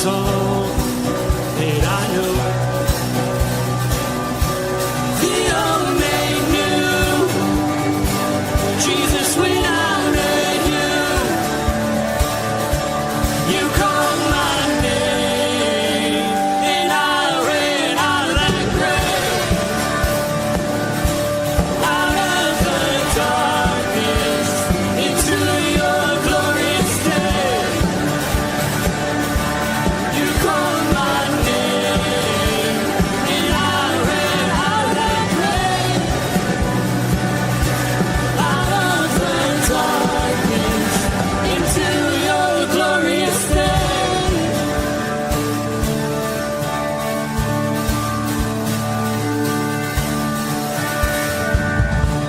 all that I know. The old made new. Jesus, when I met you, you called my name, and I ran out of that grave, out of the darkness, into your glorious day. You called my name, and I ran out of that grave, out of the darkness, into your glorious day.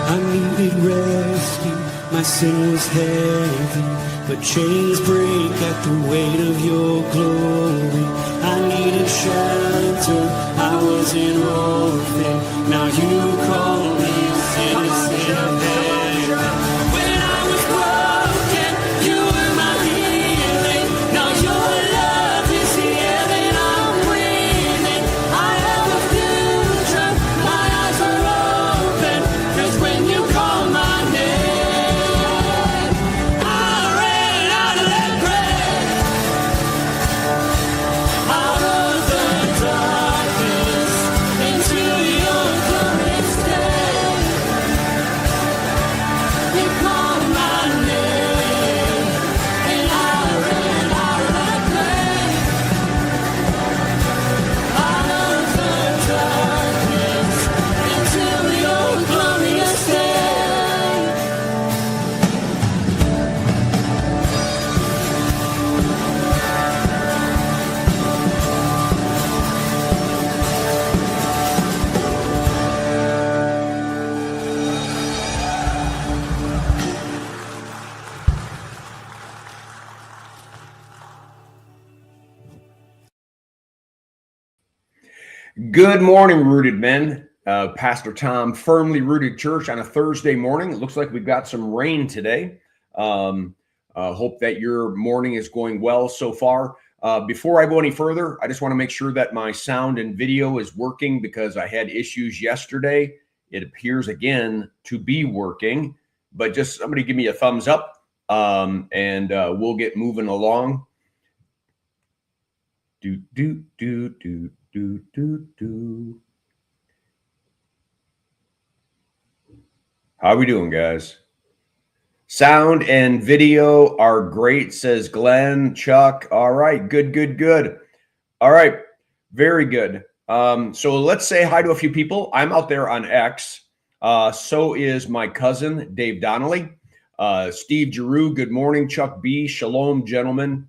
I needed rescue, my sin was heavy, but chains break at the weight of your glory. I needed shelter, I was an orphan, now you call me citizen of heaven. When I was broken, you were my healing, now your love is the air that I'm breathing. I have a future, my eyes are open, 'cause when you call my name, I ran out of that grave, out of the darkness, into your glorious day. You called my name, and I ran out of that grave, out of the darkness, into your glorious day. Good morning, Rooted Men. Pastor Tom, Firmly Rooted Church on a Thursday morning. It looks like we've got some rain today. Hope that your morning is going well so far. Before I go any further, I just want to make sure that my sound and video is working because I had issues yesterday. It appears again to be working, but just somebody give me a thumbs up and we'll get moving along. How are we doing, guys? Sound and video are great, says Glenn. Chuck. All right. Good. All right. Very good. So let's say hi to a few people. I'm out there on X. So is my cousin, Dave Donnelly. Steve Giroux, good morning. Chuck B, shalom, gentlemen.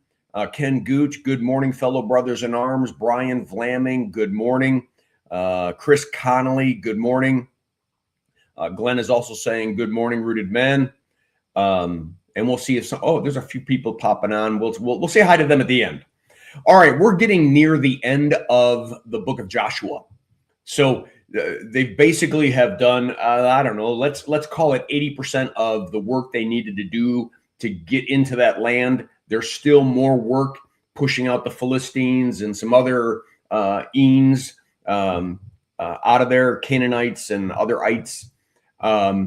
Ken Gooch, good morning, fellow brothers in arms. Brian Vlaming, good morning. Chris Connolly, good morning. Glenn is also saying good morning, Rooted Men. And we'll see if some, there's a few people popping on. We'll say hi to them at the end. All right, we're getting near the end of the book of Joshua. So they basically have done, I don't know, let's call it 80% of the work they needed to do to get into that land. There's still more work pushing out the Philistines and some other Eans out of there, Canaanites and other ites. But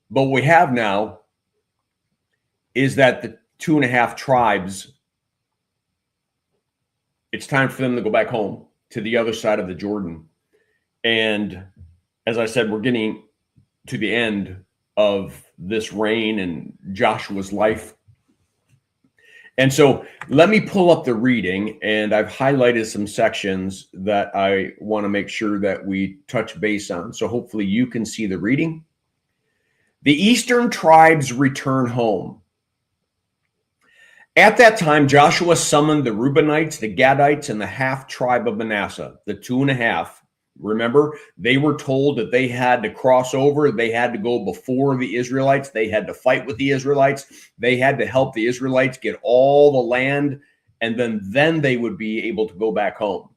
what we have now is that the 2.5 tribes, it's time for them to go back home to the other side of the Jordan. And as I said, we're getting to the end of this reign and Joshua's life. And so let me pull up the reading, and I've highlighted some sections that I want to make sure that we touch base on. So hopefully you can see the reading. The eastern tribes return home. At that time, Joshua summoned the Reubenites, the Gadites, and the half tribe of Manasseh, the 2.5. Remember, they were told that they had to cross over. They had to go before the Israelites. They had to fight with the Israelites. They had to help the Israelites get all the land, and then they would be able to go back home.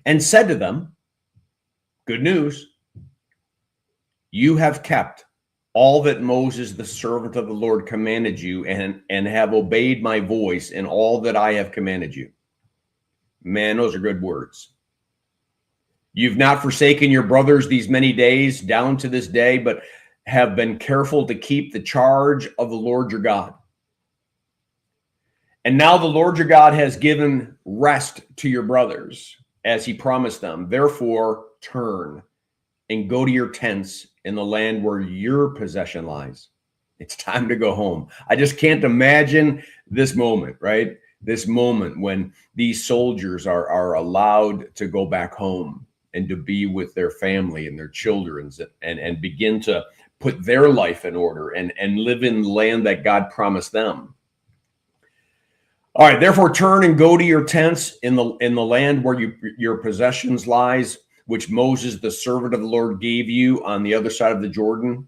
And said to them, good news, you have kept all that Moses, the servant of the Lord, commanded you, and have obeyed my voice in all that I have commanded you. Man, those are good words. You've not forsaken your brothers these many days down to this day, but have been careful to keep the charge of the Lord your God. And now the Lord your God has given rest to your brothers, as he promised them. Therefore, turn and go to your tents in the land where your possession lies. It's time to go home. I just can't imagine this moment, right? This moment when these soldiers are allowed to go back home and to be with their family and their children and begin to put their life in order and live in the land that God promised them. All right, therefore turn and go to your tents in the land where your possessions lies, which Moses, the servant of the Lord, gave you on the other side of the Jordan.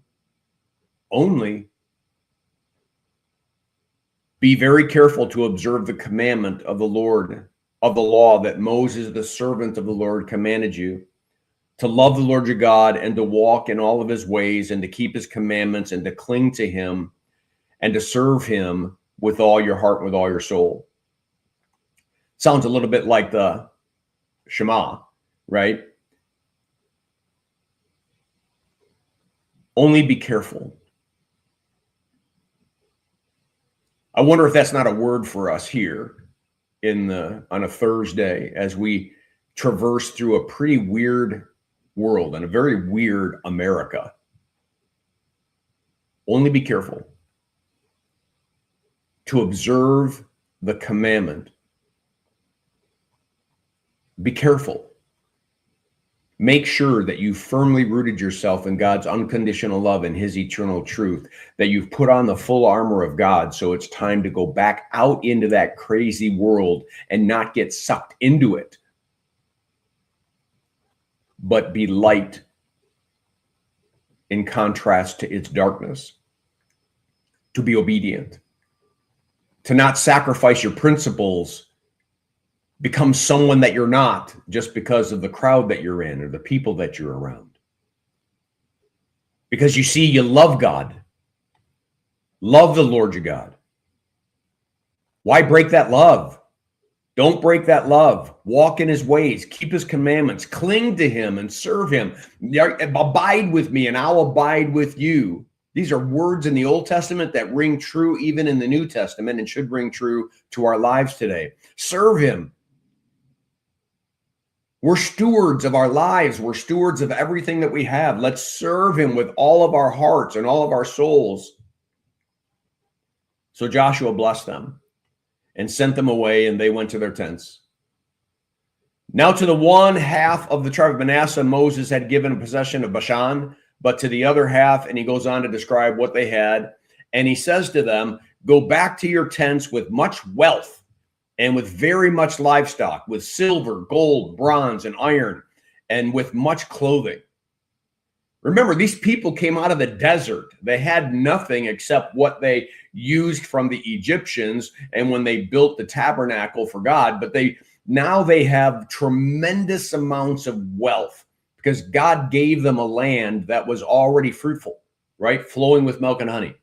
Only be very careful to observe the commandment of the Lord, of the law that Moses, the servant of the Lord, commanded you, to love the Lord your God and to walk in all of his ways and to keep his commandments and to cling to him and to serve him with all your heart and with all your soul. Sounds a little bit like the Shema, right? Only be careful. I wonder if that's not a word for us here on a Thursday as we traverse through a pretty weird world and a very weird America. Only be careful to observe the commandment. Be careful. Make sure that you've firmly rooted yourself in God's unconditional love and his eternal truth, that you've put on the full armor of God. So it's time to go back out into that crazy world and not get sucked into it, but be light in contrast to its darkness, to be obedient, to not sacrifice your principles, become someone that you're not just because of the crowd that you're in or the people that you're around. Because you see, you love God. Love the Lord your God. Why break that love? Don't break that love. Walk in his ways. Keep his commandments. Cling to him and serve him. Abide with me and I'll abide with you. These are words in the Old Testament that ring true even in the New Testament and should ring true to our lives today. Serve him. We're stewards of our lives. We're stewards of everything that we have. Let's serve him with all of our hearts and all of our souls. So Joshua blessed them and sent them away, and they went to their tents. Now to the one half of the tribe of Manasseh, Moses had given possession of Bashan, but to the other half, and he goes on to describe what they had. And he says to them, go back to your tents with much wealth and with very much livestock, with silver, gold, bronze, and iron, and with much clothing. Remember, these people came out of the desert. They had nothing except what they used from the Egyptians and when they built the tabernacle for God. But now they have tremendous amounts of wealth because God gave them a land that was already fruitful, right? Flowing with milk and honey.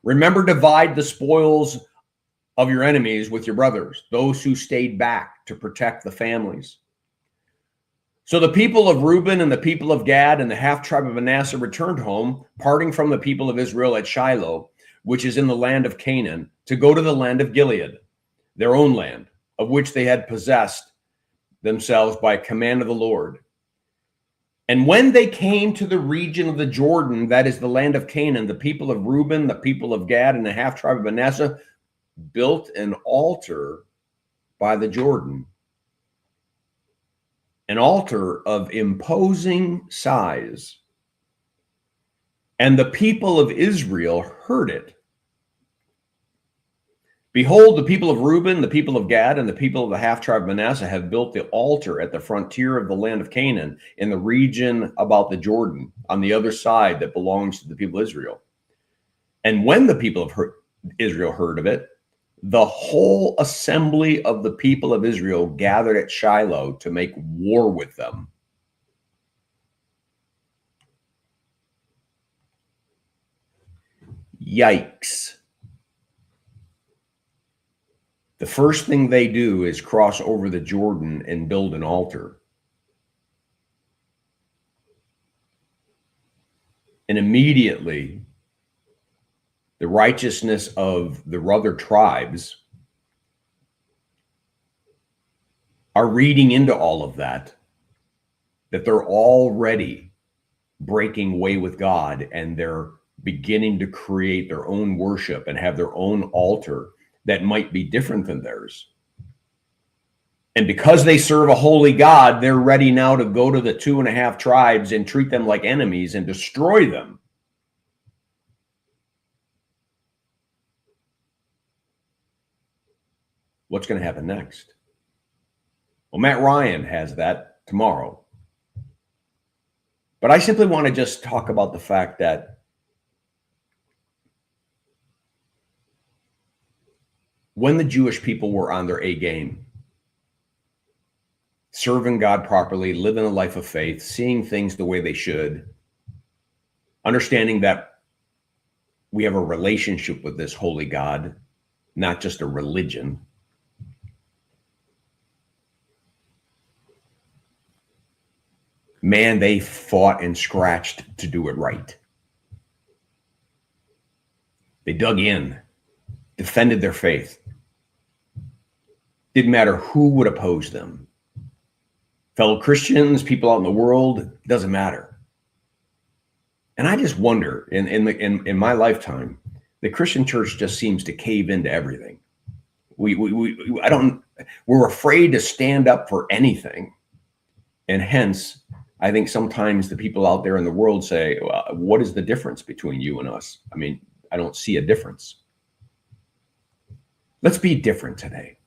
Remember, divide the spoils of your enemies with your brothers, those who stayed back to protect the families. So the people of Reuben and the people of Gad and the half tribe of Manasseh returned home, parting from the people of Israel at Shiloh, which is in the land of Canaan, to go to the land of Gilead, their own land, of which they had possessed themselves by command of the Lord. And when they came to the region of the Jordan, that is the land of Canaan, the people of Reuben, the people of Gad, and the half tribe of Manasseh built an altar by the Jordan, an altar of imposing size. And the people of Israel heard it. Behold, the people of Reuben, the people of Gad, and the people of the half tribe of Manasseh have built the altar at the frontier of the land of Canaan in the region about the Jordan on the other side that belongs to the people of Israel. And when the people of Israel heard of it, the whole assembly of the people of Israel gathered at Shiloh to make war with them. Yikes. The first thing they do is cross over the Jordan and build an altar. And immediately, the righteousness of the other tribes are reading into all of that they're already breaking away with God, and they're beginning to create their own worship and have their own altar that might be different than theirs. And because they serve a holy God, they're ready now to go to the 2.5 tribes and treat them like enemies and destroy them. What's going to happen next? Well, Matt Ryan has that tomorrow. But I simply want to just talk about the fact that when the Jewish people were on their A game, serving God properly, living a life of faith, seeing things the way they should, understanding that we have a relationship with this holy God, not just a religion. Man, they fought and scratched to do it right. They dug in, defended their faith. Didn't matter who would oppose them. Fellow Christians, people out in the world, doesn't matter. And I just wonder, in my lifetime, the Christian church just seems to cave into everything. We're afraid to stand up for anything. And hence, I think sometimes the people out there in the world say, well, what is the difference between you and us? I mean, I don't see a difference. Let's be different today.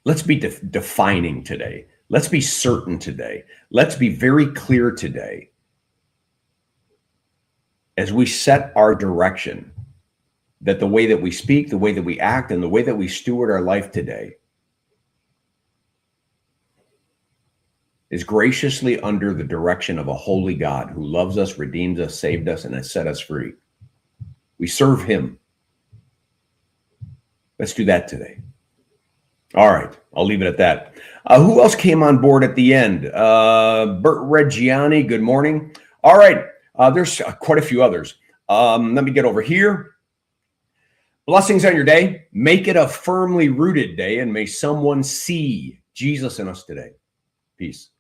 Let's be defining today. Let's be certain today. Let's be very clear today as we set our direction, that the way that we speak, the way that we act, and the way that we steward our life today is graciously under the direction of a holy God who loves us, redeemed us, saved us, and has set us free. We serve him. Let's do that today. All right, I'll leave it at that. Who else came on board at the end? Bert Reggiani, good morning. All right, there's quite a few others. Let me get over here. Blessings on your day. Make it a firmly rooted day, and may someone see Jesus in us today. Peace.